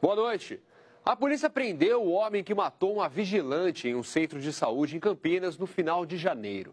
Boa noite. A polícia prendeu o homem que matou uma vigilante em um centro de saúde em Campinas no final de janeiro.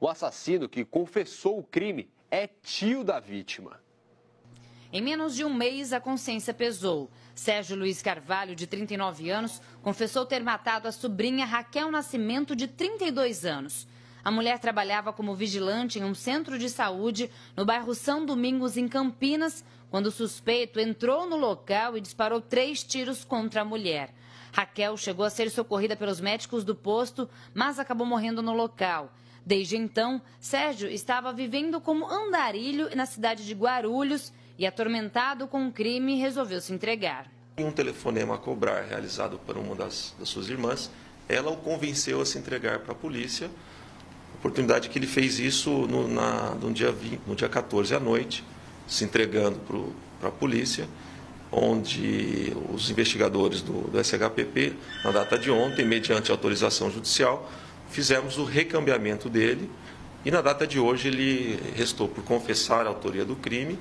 O assassino, que confessou o crime, é tio da vítima. Em menos de um mês, a consciência pesou. Sérgio Luiz Carvalho, de 39 anos, confessou ter matado a sobrinha Raquel Nascimento, de 32 anos. A mulher trabalhava como vigilante em um centro de saúde no bairro São Domingos, em Campinas, quando o suspeito entrou no local e disparou 3 tiros contra a mulher. Raquel chegou a ser socorrida pelos médicos do posto, mas acabou morrendo no local. Desde então, Sérgio estava vivendo como andarilho na cidade de Guarulhos e, atormentado com o crime, resolveu se entregar. Em um telefonema a cobrar realizado por uma das suas irmãs, ela o convenceu a se entregar para a polícia. Oportunidade que ele fez isso no dia 14 à noite, se entregando para a polícia, onde os investigadores do SHPP, na data de ontem, mediante autorização judicial, fizemos o recambiamento dele e na data de hoje ele restou por confessar a autoria do crime,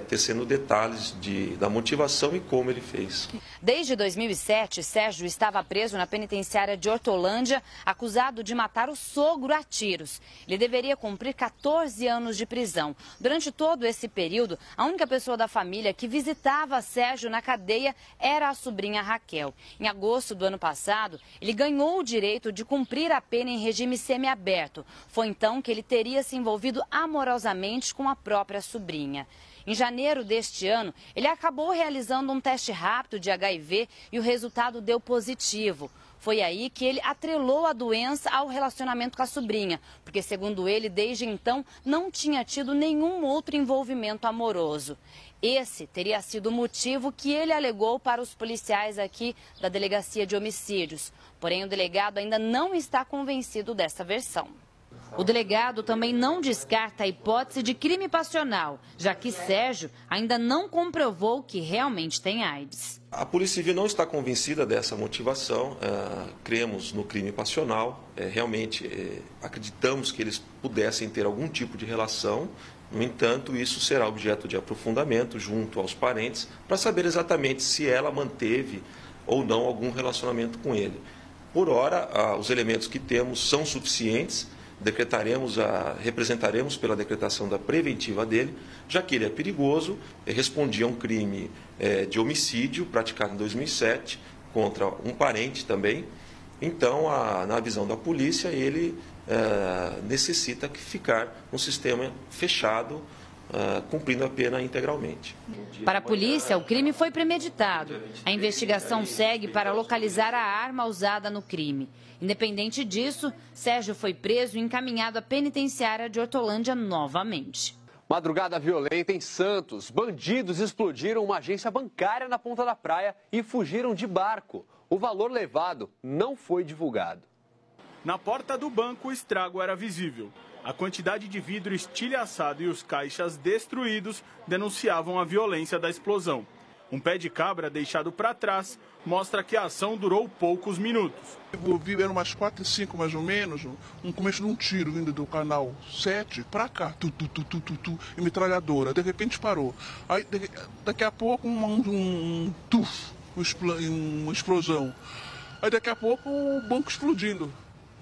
tecendo detalhes da motivação e como ele fez. Desde 2007, Sérgio estava preso na penitenciária de Hortolândia, acusado de matar o sogro a tiros. Ele deveria cumprir 14 anos de prisão. Durante todo esse período, a única pessoa da família que visitava Sérgio na cadeia era a sobrinha Raquel. Em agosto do ano passado, ele ganhou o direito de cumprir a pena em regime semiaberto. Foi então que ele teria se envolvido amorosamente com a própria sobrinha. Em janeiro deste ano, ele acabou realizando um teste rápido de HIV e o resultado deu positivo. Foi aí que ele atrelou a doença ao relacionamento com a sobrinha, porque, segundo ele, desde então não tinha tido nenhum outro envolvimento amoroso. Esse teria sido o motivo que ele alegou para os policiais aqui da Delegacia de Homicídios. Porém, o delegado ainda não está convencido dessa versão. O delegado também não descarta a hipótese de crime passional, já que Sérgio ainda não comprovou que realmente tem AIDS. A Polícia Civil não está convencida dessa motivação, cremos no crime passional, realmente acreditamos que eles pudessem ter algum tipo de relação, no entanto, isso será objeto de aprofundamento junto aos parentes para saber exatamente se ela manteve ou não algum relacionamento com ele. Por hora, os elementos que temos são suficientes. Representaremos pela decretação da preventiva dele, já que ele é perigoso, respondia a um crime de homicídio praticado em 2007 contra um parente também. Então, na visão da polícia, ele necessita ficar num sistema fechado, cumprindo a pena integralmente. Para a polícia, o crime foi premeditado. A investigação segue para localizar a arma usada no crime. Independente disso, Sérgio foi preso e encaminhado à penitenciária de Hortolândia novamente. Madrugada violenta em Santos. Bandidos explodiram uma agência bancária na Ponta da Praia e fugiram de barco. O valor levado não foi divulgado. Na porta do banco, o estrago era visível. A quantidade de vidro estilhaçado e os caixas destruídos denunciavam a violência da explosão. Um pé de cabra deixado para trás mostra que a ação durou poucos minutos. Eu vi, eram umas 4h05 mais ou menos, um começo de um tiro vindo do canal 7 para cá, e metralhadora, de repente parou. Aí daqui a pouco uma explosão. Aí daqui a pouco o banco explodindo.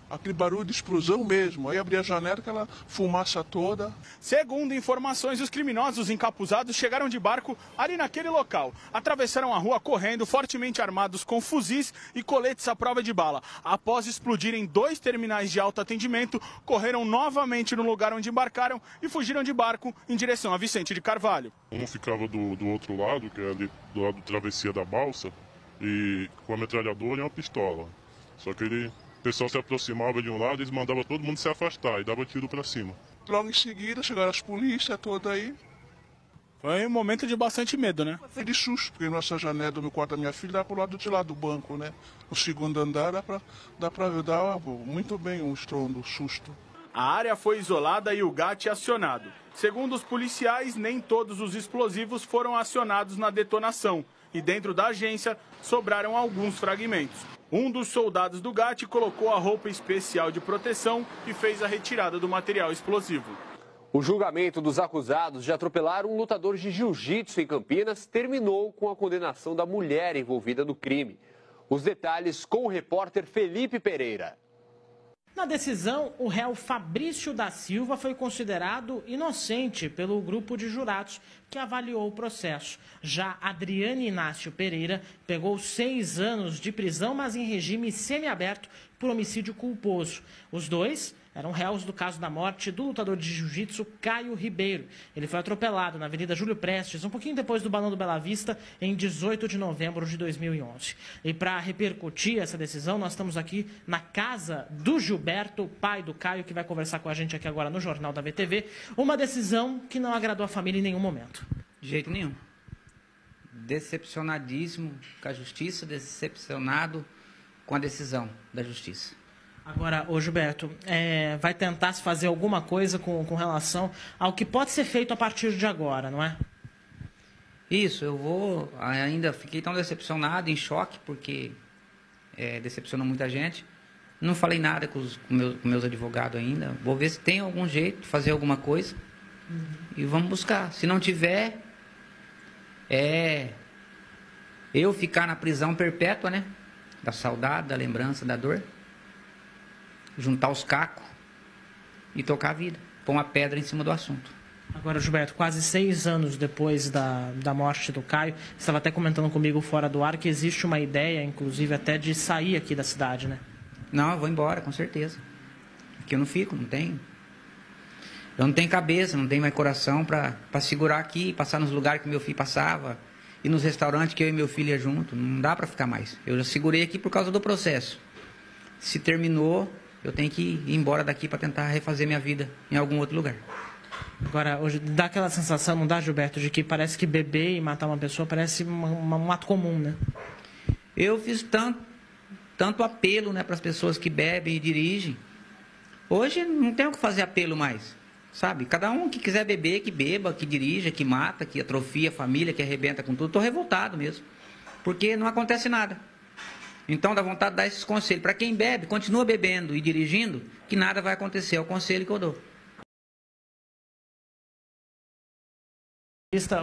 Aquele barulho de explosão mesmo. Aí abri a janela, aquela fumaça toda. Segundo informações, os criminosos encapuzados chegaram de barco ali naquele local. Atravessaram a rua correndo, fortemente armados com fuzis e coletes à prova de bala. Após explodirem 2 terminais de alto atendimento, correram novamente no lugar onde embarcaram e fugiram de barco em direção a Vicente de Carvalho. Um ficava do outro lado, que é ali do lado da travessia da balsa, e com a metralhadora e uma pistola. Só que o pessoal se aproximava de um lado e eles mandavam todo mundo se afastar e dava tiro para cima. Logo em seguida chegaram as polícias todas aí. Foi um momento de bastante medo, né? Foi de susto, porque nossa janela do meu quarto da minha filha dá pro lado de lá do banco, né? O segundo andar dá pra dar muito bem um estrondo, um susto. A área foi isolada e o GAT acionado. Segundo os policiais, nem todos os explosivos foram acionados na detonação. E dentro da agência sobraram alguns fragmentos. Um dos soldados do GAT colocou a roupa especial de proteção e fez a retirada do material explosivo. O julgamento dos acusados de atropelar um lutador de jiu-jitsu em Campinas terminou com a condenação da mulher envolvida no crime. Os detalhes com o repórter Felipe Pereira. Na decisão, o réu Fabrício da Silva foi considerado inocente pelo grupo de jurados que avaliou o processo. Já Adriane Inácio Pereira pegou 6 anos de prisão, mas em regime semiaberto por homicídio culposo. Os dois eram réus do caso da morte do lutador de jiu-jitsu Caio Ribeiro. Ele foi atropelado na Avenida Júlio Prestes, um pouquinho depois do Balão do Bela Vista, em 18 de novembro de 2011. E para repercutir essa decisão, nós estamos aqui na casa do Gilberto, pai do Caio, que vai conversar com a gente aqui agora no Jornal da VTV. Uma decisão que não agradou a família em nenhum momento. De jeito nenhum. Decepcionadíssimo com a justiça, decepcionado com a decisão da justiça. Agora, ô Gilberto, vai tentar se fazer alguma coisa com relação ao que pode ser feito a partir de agora, não é? Isso, eu vou... Ainda fiquei tão decepcionado, em choque, porque decepcionou muita gente. Não falei nada com meus advogados ainda. Vou ver se tem algum jeito de fazer alguma coisa. E vamos buscar. Se não tiver, eu ficar na prisão perpétua, né? Da saudade, da lembrança, da dor. Juntar os cacos e tocar a vida. Pôr uma pedra em cima do assunto. Agora, Gilberto, quase 6 anos depois da morte do Caio, você estava até comentando comigo fora do ar que existe uma ideia, inclusive, até de sair aqui da cidade, né? Não, eu vou embora, com certeza. Aqui eu não fico, não tenho. Eu não tenho cabeça, não tenho mais coração para segurar aqui, passar nos lugares que meu filho passava, e nos restaurantes que eu e meu filho ia junto. Não dá para ficar mais. Eu já segurei aqui por causa do processo. Se terminou, eu tenho que ir embora daqui para tentar refazer minha vida em algum outro lugar. Agora, hoje dá aquela sensação, não dá, Gilberto, de que parece que beber e matar uma pessoa parece um ato comum, né? Eu fiz tanto apelo, né, para as pessoas que bebem e dirigem. Hoje não tem o que fazer apelo mais, sabe? Cada um que quiser beber, que beba, que dirija, que mata, que atrofia a família, que arrebenta com tudo. Estou revoltado mesmo, porque não acontece nada. Então dá vontade de dar esses conselhos. Para quem bebe, continua bebendo e dirigindo, que nada vai acontecer. É o conselho que eu dou.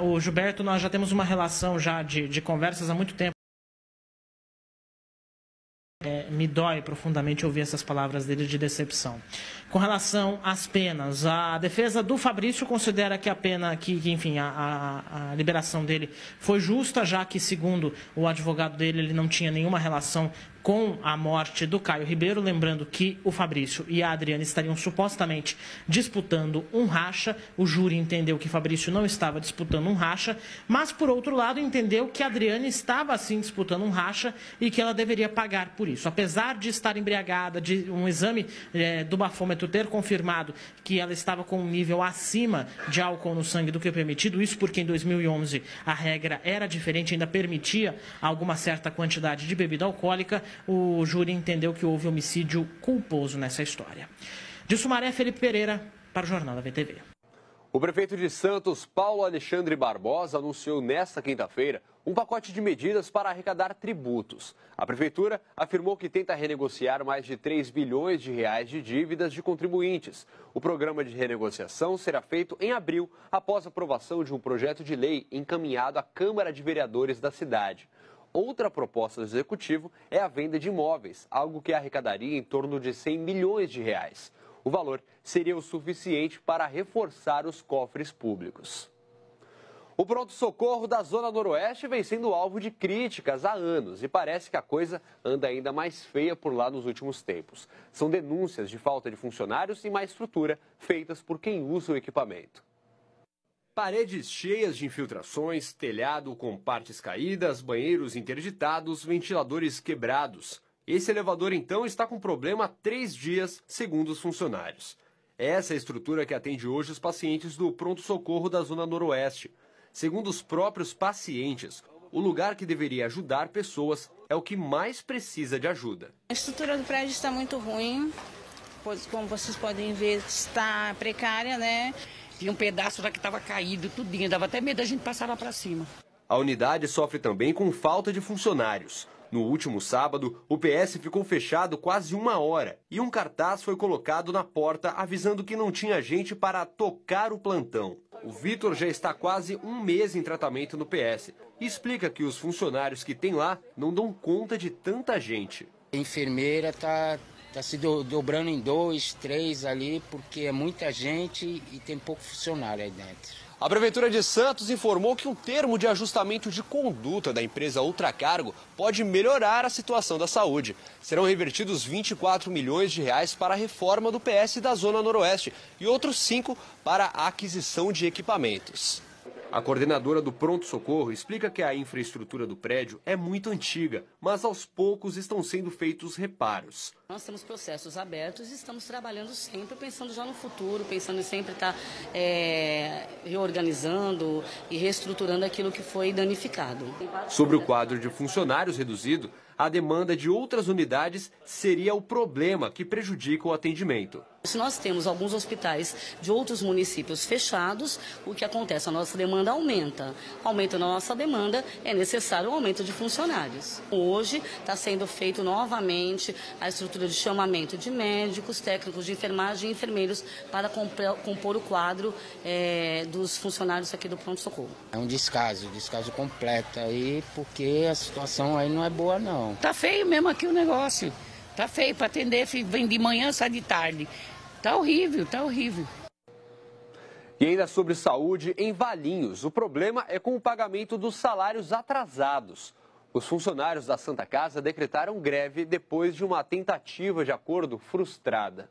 O Gilberto, nós já temos uma relação já de conversas há muito tempo. Me dói profundamente ouvir essas palavras dele de decepção. Com relação às penas, a defesa do Fabrício considera que a pena, enfim, a liberação dele foi justa, já que, segundo o advogado dele, ele não tinha nenhuma relação com a morte do Caio Ribeiro. Lembrando que o Fabrício e a Adriane estariam supostamente disputando um racha. O júri entendeu que Fabrício não estava disputando um racha, mas, por outro lado, entendeu que a Adriane estava, sim, disputando um racha e que ela deveria pagar por isso. Apesar de estar embriagada, de um exame do bafômetro ter confirmado que ela estava com um nível acima de álcool no sangue do que o permitido, isso porque em 2011 a regra era diferente, ainda permitia alguma certa quantidade de bebida alcoólica, o júri entendeu que houve homicídio culposo nessa história. De Sumaré, Felipe Pereira, para o Jornal da VTV. O prefeito de Santos, Paulo Alexandre Barbosa, anunciou nesta quinta-feira um pacote de medidas para arrecadar tributos. A prefeitura afirmou que tenta renegociar mais de 3 bilhões de reais de dívidas de contribuintes. O programa de renegociação será feito em abril, após a aprovação de um projeto de lei encaminhado à Câmara de Vereadores da cidade. Outra proposta do Executivo é a venda de imóveis, algo que arrecadaria em torno de 100 milhões de reais. O valor seria o suficiente para reforçar os cofres públicos. O pronto-socorro da Zona Noroeste vem sendo alvo de críticas há anos e parece que a coisa anda ainda mais feia por lá nos últimos tempos. São denúncias de falta de funcionários e má estrutura feitas por quem usa o equipamento. Paredes cheias de infiltrações, telhado com partes caídas, banheiros interditados, ventiladores quebrados. Esse elevador, então, está com problema há 3 dias, segundo os funcionários. Essa é a estrutura que atende hoje os pacientes do pronto-socorro da Zona Noroeste. Segundo os próprios pacientes, o lugar que deveria ajudar pessoas é o que mais precisa de ajuda. A estrutura do prédio está muito ruim, pois, como vocês podem ver, está precária, né? Tinha um pedaço lá que estava caído, tudinho, dava até medo da gente passar lá para cima. A unidade sofre também com falta de funcionários. No último sábado, o PS ficou fechado quase 1 hora e um cartaz foi colocado na porta avisando que não tinha gente para tocar o plantão. O Vitor já está quase 1 mês em tratamento no PS e explica que os funcionários que tem lá não dão conta de tanta gente. A enfermeira tá se dobrando em 2, 3 ali, porque é muita gente e tem pouco funcionário aí dentro. A Prefeitura de Santos informou que um termo de ajustamento de conduta da empresa Ultracargo pode melhorar a situação da saúde. Serão revertidos 24 milhões de reais para a reforma do PS da Zona Noroeste e outros 5 para a aquisição de equipamentos. A coordenadora do pronto-socorro explica que a infraestrutura do prédio é muito antiga, mas aos poucos estão sendo feitos reparos. Nós temos processos abertos e estamos trabalhando sempre, pensando já no futuro, pensando em sempre estar reorganizando e reestruturando aquilo que foi danificado. Sobre o quadro de funcionários reduzido, a demanda de outras unidades seria o problema que prejudica o atendimento. Se nós temos alguns hospitais de outros municípios fechados, o que acontece? A nossa demanda aumenta. Aumenta a nossa demanda, é necessário um aumento de funcionários. Hoje está sendo feito novamente a estrutura de chamamento de médicos, técnicos de enfermagem e enfermeiros para compor o quadro dos funcionários aqui do pronto-socorro. É um descaso completo aí, porque a situação aí não é boa não. Tá feio mesmo aqui o negócio. Tá feio para atender, vem de manhã, sai de tarde. Tá horrível, tá horrível. E ainda sobre saúde, em Valinhos, o problema é com o pagamento dos salários atrasados. Os funcionários da Santa Casa decretaram greve depois de uma tentativa de acordo frustrada.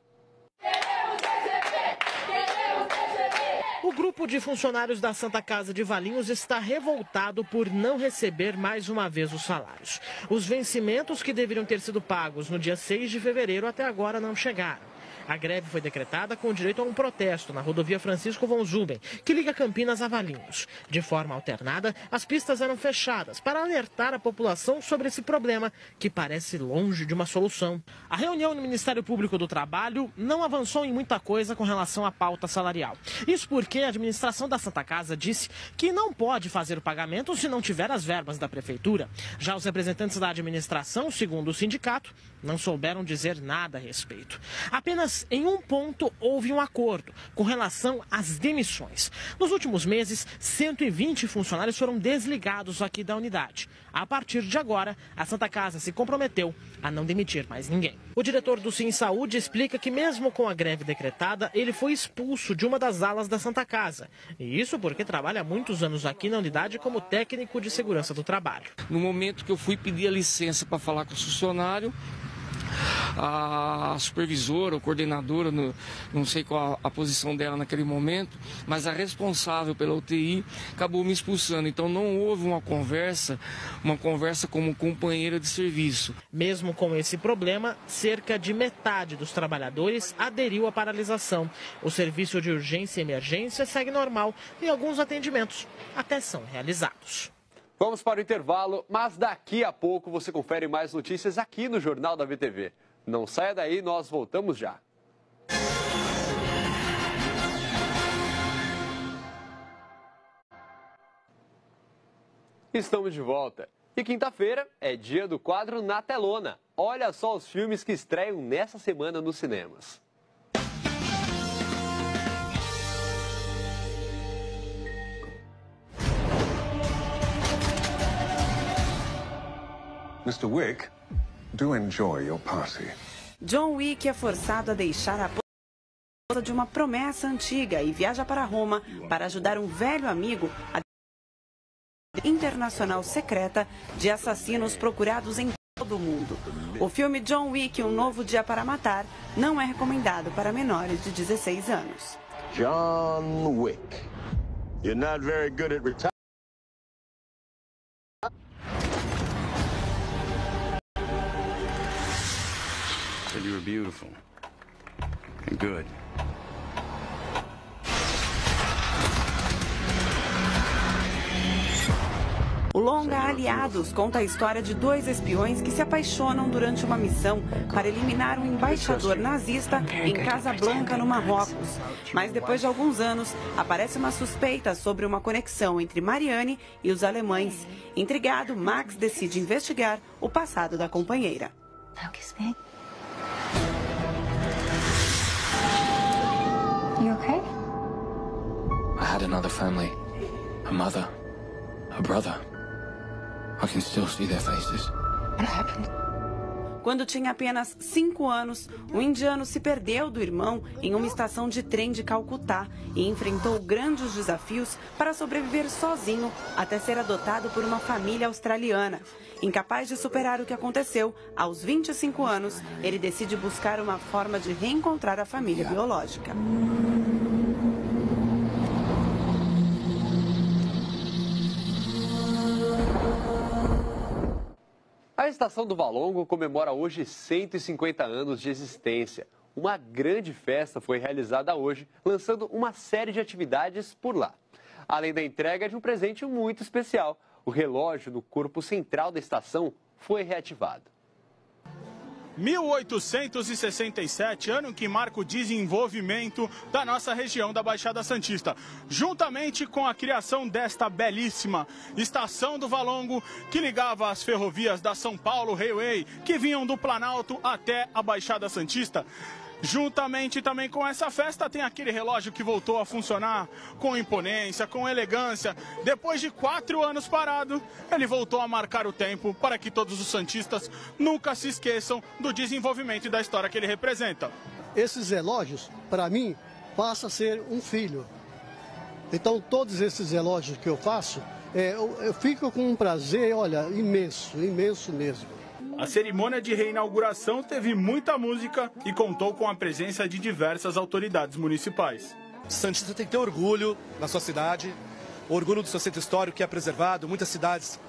O grupo de funcionários da Santa Casa de Valinhos está revoltado por não receber mais uma vez os salários. Os vencimentos que deveriam ter sido pagos no dia 6 de fevereiro até agora não chegaram. A greve foi decretada com direito a um protesto na rodovia Francisco von Zuben, que liga Campinas a Valinhos. De forma alternada, as pistas eram fechadas para alertar a população sobre esse problema, que parece longe de uma solução. A reunião no Ministério Público do Trabalho não avançou em muita coisa com relação à pauta salarial. Isso porque a administração da Santa Casa disse que não pode fazer o pagamento se não tiver as verbas da Prefeitura. Já os representantes da administração, segundo o sindicato, não souberam dizer nada a respeito. Apenas em um ponto houve um acordo, com relação às demissões. Nos últimos meses, 120 funcionários foram desligados aqui da unidade. A partir de agora, a Santa Casa se comprometeu a não demitir mais ninguém. O diretor do Sim Saúde explica que mesmo com a greve decretada, ele foi expulso de uma das alas da Santa Casa. E isso porque trabalha há muitos anos aqui na unidade como técnico de segurança do trabalho. No momento que eu fui pedir a licença para falar com o funcionário, a supervisora, a coordenadora, não sei qual a posição dela naquele momento, mas a responsável pela UTI acabou me expulsando. Então não houve uma conversa como companheira de serviço. Mesmo com esse problema, cerca de metade dos trabalhadores aderiu à paralisação. O serviço de urgência e emergência segue normal e alguns atendimentos até são realizados. Vamos para o intervalo, mas daqui a pouco você confere mais notícias aqui no Jornal da VTV. Não saia daí, nós voltamos já. Estamos de volta. E quinta-feira é dia do quadro Na Telona. Olha só os filmes que estreiam nessa semana nos cinemas. Mr. Wick, do enjoy your party. John Wick é forçado a deixar a esposa de uma promessa antiga e viaja para Roma para ajudar um velho amigo a internacional secreta de assassinos procurados em todo o mundo. O filme John Wick, Um Novo Dia para Matar, não é recomendado para menores de 16 anos. John Wick, you're not very good at retiring. Said you were beautiful and good. O longa Aliados conta a história de 2 espiões que se apaixonam durante uma missão para eliminar um embaixador nazista em Casablanca, no Marrocos. Mas depois de alguns anos, aparece uma suspeita sobre uma conexão entre Marianne e os alemães. Intrigado, Max decide investigar o passado da companheira. You okay? I had another family, a mother, a brother. I can still see their faces. What happened? Quando tinha apenas 5 anos, o indiano se perdeu do irmão em uma estação de trem de Calcutá e enfrentou grandes desafios para sobreviver sozinho até ser adotado por uma família australiana. Incapaz de superar o que aconteceu, aos 25 anos, ele decide buscar uma forma de reencontrar a família biológica. A Estação do Valongo comemora hoje 150 anos de existência. Uma grande festa foi realizada hoje, lançando uma série de atividades por lá. Além da entrega de um presente muito especial, o relógio no corpo central da estação foi reativado. 1867, ano que marca o desenvolvimento da nossa região da Baixada Santista, juntamente com a criação desta belíssima Estação do Valongo, que ligava as ferrovias da São Paulo Railway, que vinham do Planalto até a Baixada Santista. Juntamente também com essa festa, tem aquele relógio que voltou a funcionar com imponência, com elegância. Depois de 4 anos parado, ele voltou a marcar o tempo para que todos os santistas nunca se esqueçam do desenvolvimento e da história que ele representa. Esses relógios, para mim, passa a ser um filho. Então, todos esses relógios que eu faço, eu fico com um prazer, olha, imenso, imenso mesmo. A cerimônia de reinauguração teve muita música e contou com a presença de diversas autoridades municipais. Santista tem que ter orgulho na sua cidade, orgulho do seu centro histórico que é preservado. Muitas cidades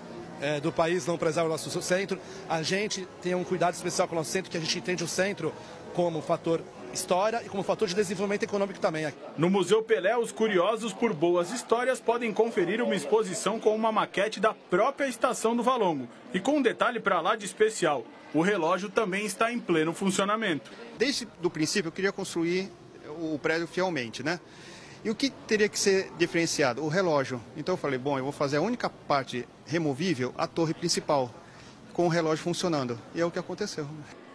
do país não preservam o nosso centro. A gente tem um cuidado especial com o nosso centro, que a gente entende o centro como fator história e como fator de desenvolvimento econômico também. No Museu Pelé, os curiosos por boas histórias podem conferir uma exposição com uma maquete da própria Estação do Valongo. E com um detalhe para lá de especial, o relógio também está em pleno funcionamento. Desde o princípio eu queria construir o prédio fielmente, né? E o que teria que ser diferenciado? O relógio. Então eu falei, bom, eu vou fazer a única parte removível, a torre principal, com o relógio funcionando. E é o que aconteceu.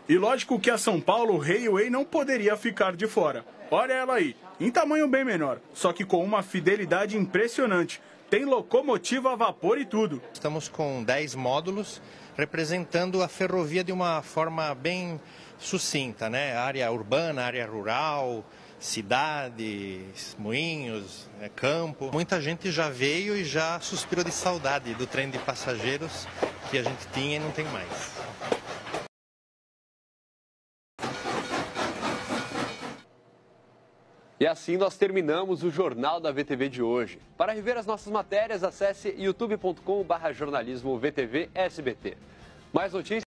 E lógico que a São Paulo Railway não poderia ficar de fora. Olha ela aí, em tamanho bem menor, só que com uma fidelidade impressionante. Tem locomotiva a vapor e tudo. Estamos com 10 módulos, representando a ferrovia de uma forma bem sucinta, né? Área urbana, área rural, cidades, moinhos, campo. Muita gente já veio e já suspirou de saudade do trem de passageiros que a gente tinha e não tem mais. E assim nós terminamos o Jornal da VTV de hoje. Para rever as nossas matérias, acesse youtube.com/jornalismo-VTV-SBT. Mais notícias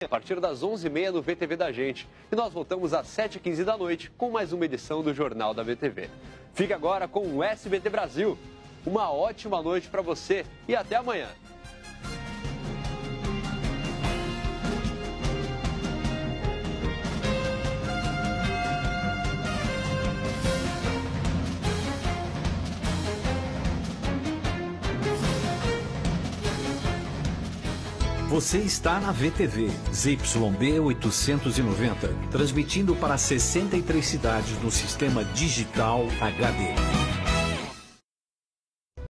a partir das 11h30 no VTV da Gente. E nós voltamos às 7h15 da noite com mais uma edição do Jornal da VTV. Fique agora com o SBT Brasil. Uma ótima noite para você e até amanhã. Você está na VTV, ZYB 890, transmitindo para 63 cidades no sistema digital HD.